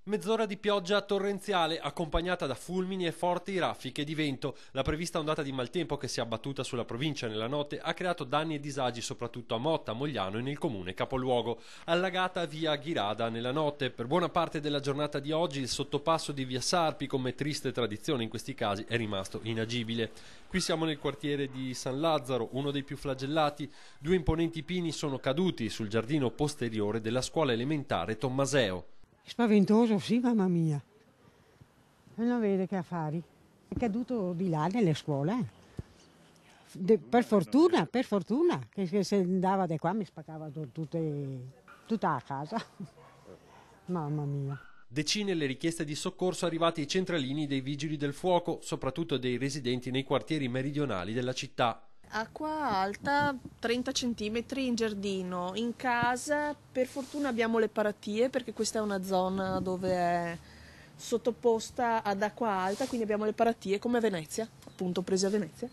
Mezz'ora di pioggia torrenziale accompagnata da fulmini e forti raffiche di vento. La prevista ondata di maltempo che si è abbattuta sulla provincia nella notte ha creato danni e disagi soprattutto a Motta, Mogliano e nel comune capoluogo. Allagata via Ghirada nella notte. Per buona parte della giornata di oggi il sottopasso di via Sarpi, come triste tradizione in questi casi, è rimasto inagibile. Qui siamo nel quartiere di San Lazzaro, uno dei più flagellati. Due imponenti pini sono caduti sul giardino posteriore della scuola elementare Tommaseo. Spaventoso, sì, mamma mia. E non vede che affari. È caduto di là nelle scuole. Per fortuna, che se andava da qua mi spaccava tutta la casa. Mamma mia. Decine le richieste di soccorso arrivate ai centralini dei vigili del fuoco, soprattutto dei residenti nei quartieri meridionali della città. Acqua alta 30 cm in giardino, in casa per fortuna abbiamo le paratie perché questa è una zona dove è sottoposta ad acqua alta, quindi abbiamo le paratie come a Venezia, appunto prese a Venezia.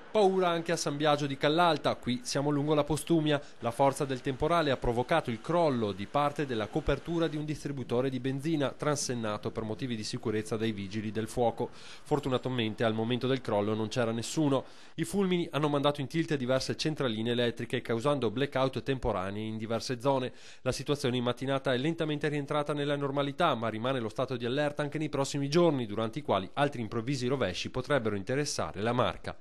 Paura anche a San Biagio di Callalta, qui siamo lungo la Postumia. La forza del temporale ha provocato il crollo di parte della copertura di un distributore di benzina transennato per motivi di sicurezza dai vigili del fuoco. Fortunatamente al momento del crollo non c'era nessuno. I fulmini hanno mandato in tilt diverse centraline elettriche causando blackout temporanei in diverse zone. La situazione in mattinata è lentamente rientrata nella normalità, ma rimane lo stato di allerta anche nei prossimi giorni, durante i quali altri improvvisi rovesci potrebbero interessare la Marca.